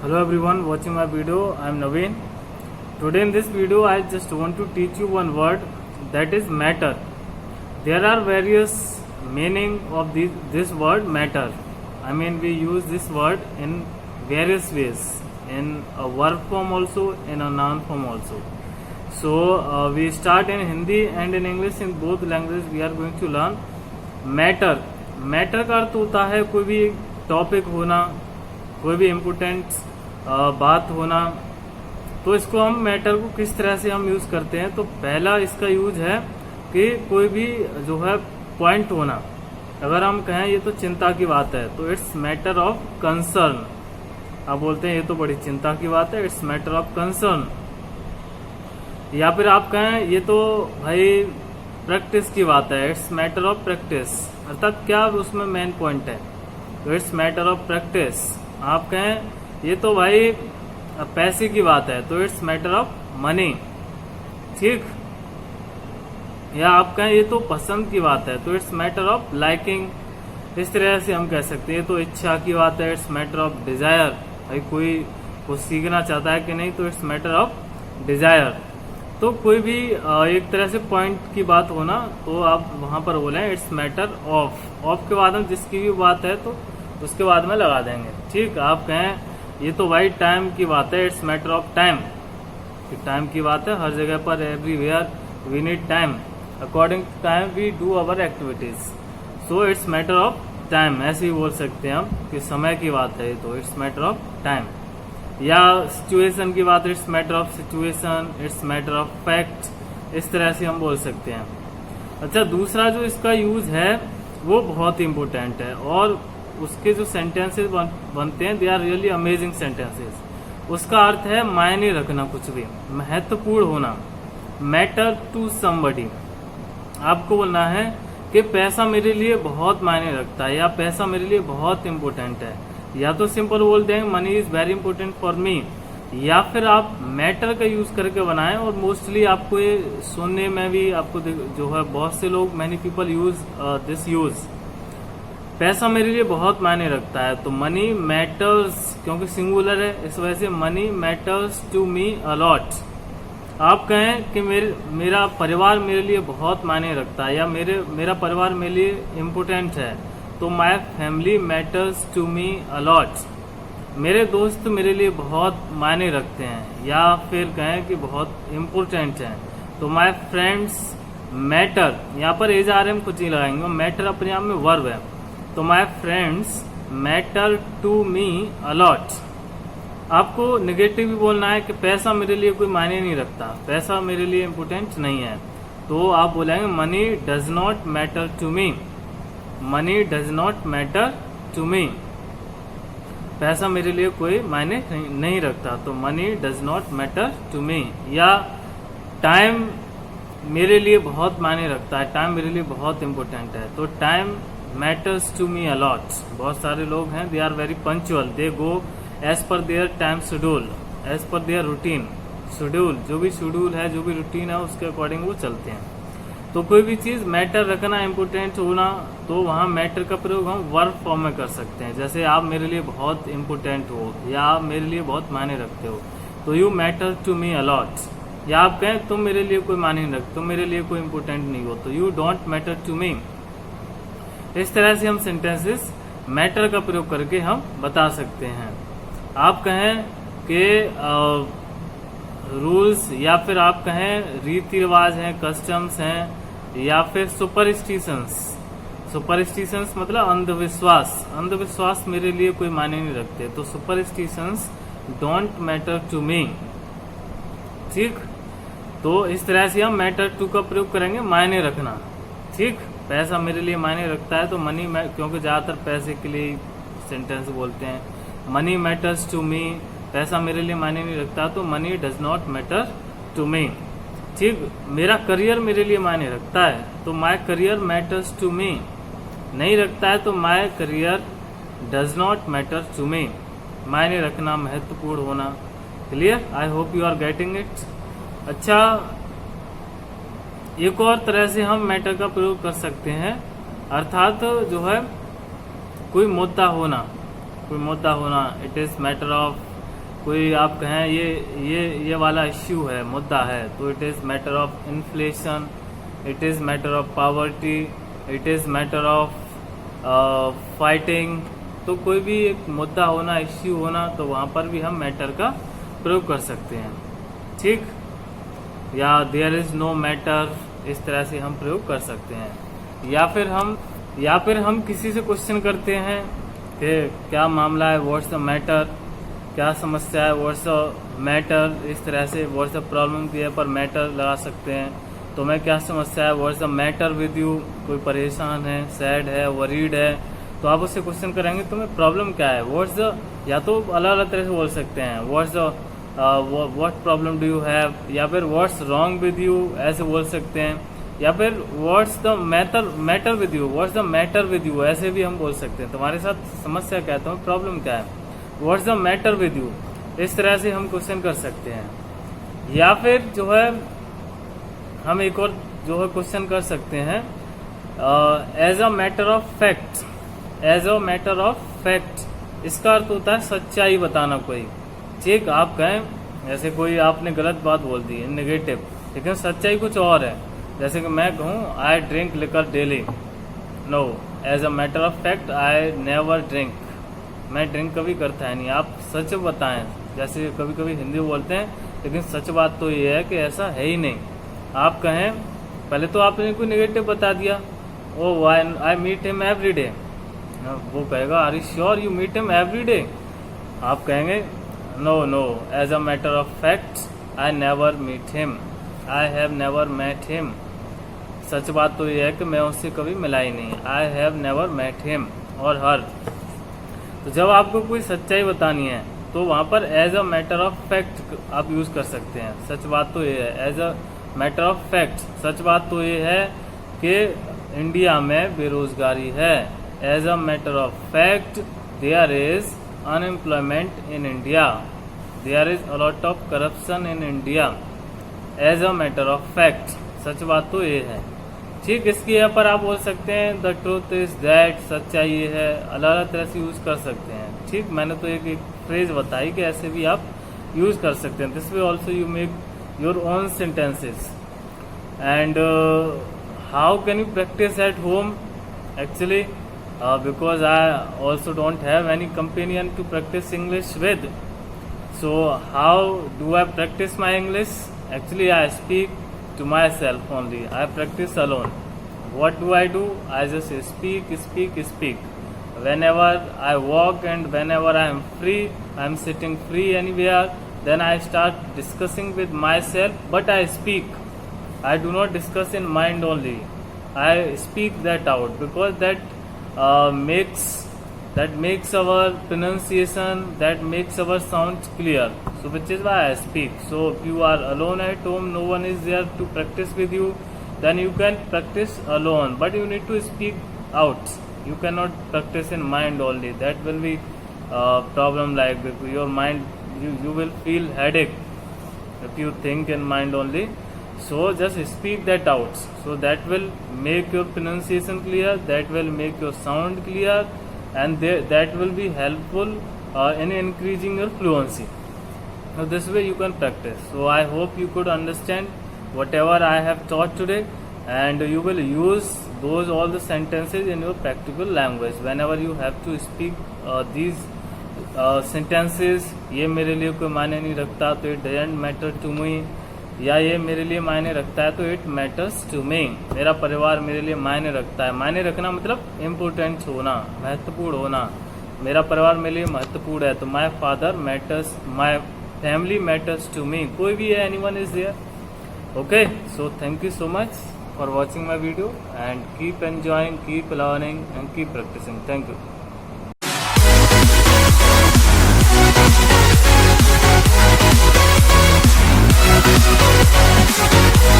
Hello everyone watching my video. I am Naveen. Today in this video I just want to teach you one word, that is matter. There are various meaning of this word matter. I mean, we use this word in various ways, in a verb form also, in a noun form also. So we start in Hindi and in English, in both languages we are going to learn matter. Matter का अर्थ होता है कोई भी topic होना, कोई भी important बात होना। तो इसको हम मैटर को किस तरह से हम यूज करते हैं, तो पहला इसका यूज है कि कोई भी जो है पॉइंट होना। अगर हम कहें ये तो चिंता की बात है, तो इट्स मैटर ऑफ कंसर्न। आप बोलते हैं ये तो बड़ी चिंता की बात है, इट्स मैटर ऑफ कंसर्न। या फिर आप कहें ये तो भाई प्रैक्टिस की बात है, इट्स मैटर ऑफ प्रैक्टिस, अर्थात क्या उसमें मेन पॉइंट है, तो इट्स मैटर ऑफ प्रैक्टिस। आप कहें ये तो भाई पैसे की बात है, तो इट्स मैटर ऑफ मनी, ठीक। या आप कहें ये तो पसंद की बात है, तो इट्स मैटर ऑफ लाइकिंग। इस तरह से हम कह सकते हैं ये तो इच्छा की बात है, इट्स मैटर ऑफ डिजायर। भाई कोई कुछ सीखना चाहता है कि नहीं, तो इट्स मैटर ऑफ डिजायर। तो कोई भी एक तरह से पॉइंट की बात होना, तो आप वहां पर बोले इट्स मैटर ऑफ। ऑफ के बाद हम जिसकी भी बात है तो उसके बाद में लगा देंगे, ठीक। आप कहें ये तो भाई टाइम की बात है, it's matter of time. Time की बात है, हर जगह पर everywhere we need time, according to time we do our activities, so it's matter of time. ऐसे ही बोल सकते हैं हम कि समय की बात है, तो इट्स मैटर ऑफ टाइम। या सिचुएशन की बात, it's matter of situation, it's matter of fact. इस तरह से हम बोल सकते हैं। अच्छा, दूसरा जो इसका यूज है वो बहुत ही इम्पोर्टेंट है, और उसके जो सेंटेंसेस बनते हैं they are really amazing sentences. उसका अर्थ है मायने रखना, कुछ भी महत्वपूर्ण होना, मैटर टू समबडी। आपको बोलना है कि पैसा मेरे लिए बहुत मायने रखता है, या पैसा मेरे लिए बहुत इम्पोर्टेंट है। या तो सिंपल बोल देंगे money is very important for me, या फिर आप मैटर का यूज करके बनाएं। और मोस्टली आपको ये सुनने में भी आपको जो है बहुत से लोग, many people use this use, पैसा मेरे लिए बहुत मायने रखता है, तो मनी मैटर्स, क्योंकि सिंगुलर है इस वजह से money matters to me a lot. आप कहें कि मेरा परिवार मेरे लिए बहुत मायने रखता है, या मेरा परिवार मेरे लिए इम्पोर्टेंट है, तो my family matters to me a lot. मेरे दोस्त मेरे लिए बहुत मायने रखते हैं, या फिर कहें कि बहुत इम्पोर्टेंट हैं, तो माई फ्रेंड्स मैटर। यहाँ पर एज आर एम कुछ नहीं लगाएंगे, मैटर अपने आप में वर्ब है, तो my friends matter to me a lot. आपको नेगेटिव भी बोलना है कि पैसा मेरे लिए कोई मायने नहीं रखता, पैसा मेरे लिए इम्पोर्टेंट नहीं है, तो आप बोलेंगे money does not matter to me, money does not matter to me. पैसा मेरे लिए कोई मायने नहीं रखता, तो money does not matter to me. या टाइम मेरे लिए बहुत मायने रखता है, टाइम मेरे लिए बहुत इंपॉर्टेंट है, तो time matters to me a lot. बहुत सारे लोग हैं, they are very punctual, they go as per their time schedule, as per their routine schedule. जो भी शेड्यूल है, जो भी रूटीन है, उसके अकॉर्डिंग वो चलते हैं। तो कोई भी चीज मैटर रखना, इम्पोर्टेंट होना, तो वहां मैटर का प्रयोग हम वर्ब फॉर्म में कर सकते हैं। जैसे आप मेरे लिए बहुत इम्पोर्टेंट हो, या आप मेरे लिए बहुत मायने रखते हो, तो you matter to me a lot. या आप कहें तुम मेरे लिए कोई मायने नहीं रखते, तुम मेरे लिए कोई इम्पोर्टेंट नहीं हो, तो you don't matter to me. इस तरह से हम सेंटेंसेस मैटर का प्रयोग करके हम बता सकते हैं। आप कहें कि रूल्स, या फिर आप कहें रीति रिवाज हैं, कस्टम्स हैं, या फिर सुपरस्टिशंस। सुपरस्टिशंस मतलब अंधविश्वास, अंधविश्वास मेरे लिए कोई मायने नहीं रखते, तो superstitions don't matter to me, ठीक। तो इस तरह से हम मैटर टू का प्रयोग करेंगे, मायने रखना, ठीक। पैसा मेरे लिए मायने रखता है, तो मनी, क्योंकि ज्यादातर पैसे के लिए सेंटेंस बोलते हैं, मनी मैटर्स टू मी, पैसा मेरे लिए मायने नहीं रखता, तो money does not matter to me, ठीक। मेरा करियर मेरे लिए मायने रखता है, तो my career matters to me. नहीं रखता है, तो my career does not matter to me. मायने रखना, महत्वपूर्ण होना। Clear? I hope you are getting it. अच्छा, एक और तरह से हम मैटर का प्रयोग कर सकते हैं, अर्थात जो है कोई मुद्दा होना, इट इज मैटर ऑफ कोई आप कहें ये वाला इश्यू है, मुद्दा है, तो it is matter of inflation, it is matter of poverty, it is matter of fighting. तो कोई भी एक मुद्दा होना, इश्यू होना, तो वहाँ पर भी हम मैटर का प्रयोग कर सकते हैं, ठीक। या देयर इज़ नो मैटर, इस तरह से हम प्रयोग कर सकते हैं। या फिर हम किसी से क्वेश्चन करते हैं कि क्या मामला है, व्हाट्स द मैटर, क्या समस्या है, व्हाट्स द मैटर, इस तरह से व्हाट्स द प्रॉब्लम की पर मैटर लगा सकते हैं। तो मैं क्या समस्या है, what's the matter with you, कोई परेशान है, सैड है, वरीड है, तो आप उससे क्वेश्चन करेंगे तुम्हें प्रॉब्लम क्या है, व्हाट्स द, या तो अलग अलग तरह से बोल सकते हैं, what's the what problem do you have, या फिर व्हाट्स रॉन्ग विद यू ऐसे बोल सकते हैं, या फिर what's the matter with you, what's the matter with you ऐसे भी हम बोल सकते हैं। तुम्हारे साथ समस्या क्या है, तुम्हें प्रॉब्लम क्या है, what's the matter with you, इस तरह से हम क्वेश्चन कर सकते हैं। या फिर जो है हम एक और जो है क्वेश्चन कर सकते हैं as a matter of fact, as a matter of fact, इसका अर्थ होता है सच्चाई बताना कोई, ठीक। आप कहें जैसे कोई आपने गलत बात बोल दी है, नेगेटिव, लेकिन सच्चाई कुछ और है। जैसे कि मैं कहूँ I drink liquor daily, no, as a matter of fact I never drink, मैं ड्रिंक कभी करता है नहीं। आप सच बताएं, जैसे कभी कभी हिंदी बोलते हैं, लेकिन सच बात तो ये है कि ऐसा है ही नहीं। आप कहें, पहले तो आपने कोई नेगेटिव बता दिया, oh I meet him every day, वो कहेगा are you sure you meet him every day, आप कहेंगे no, as a matter of fact I never meet him, I have never met him, सच बात तो ये है कि मैं उससे कभी मिला ही नहीं, I have never met him और हर। तो जब आपको कोई सच्चाई बतानी है तो वहाँ पर as a matter of fact आप यूज कर सकते हैं। सच बात तो ये है, as a matter of fact, सच बात तो ये है कि इंडिया में बेरोजगारी है, as a matter of fact there is unemployment in India, there is a lot of corruption in India, as a matter of fact, सच बात तो ये है, ठीक। इसके यहाँ पर आप बोल सकते हैं द ट्रूथ इज दैट, सच्चाई ये है, अलग अलग तरह से यूज कर सकते हैं, ठीक। मैंने तो एक फ्रेज बताई कि ऐसे भी आप यूज कर सकते हैं। This way also you make your own sentences. And how can you practise at home, actually because I also don't have any companion to practise English with, so how do I practise my English, actually I speak to myself only, I practice alone. What do I do? I just speak whenever I walk and whenever I am free, I am sitting free anywhere, then I start discussing with myself, but I speak, I do not discuss in mind only, I speak that out, because that makes our pronunciation, that makes our sound clear, so which is why I speak. So if you are alone at home, no one is there to practice with you, then you can practice alone, but you need to speak out, you cannot practice in mind only, that will be problem, like your mind, you will feel headache if you think in mind only. So just speak that out, so that will make your pronunciation clear, that will make your sound clear, and that will be helpful in increasing your fluency. Now this way you can practice. So I hope you could understand whatever I have taught today, and you will use those all the sentences in your practical language whenever you have to speak these sentences. ये मेरे लिए कोई मायने नहीं रखता तो it doesn't matter to me, या ये मेरे लिए मायने रखता है तो इट मैटर्स टू मी, मेरा परिवार मेरे लिए मायने रखता है। मायने रखना मतलब इम्पोर्टेंट होना, महत्वपूर्ण होना, मेरा परिवार मेरे लिए महत्वपूर्ण है, तो my father matters, my family matters to me, कोई भी है, anyone is there. Okay, so thank you so much for watching my video, and keep enjoying, keep learning and keep practising. Thank you.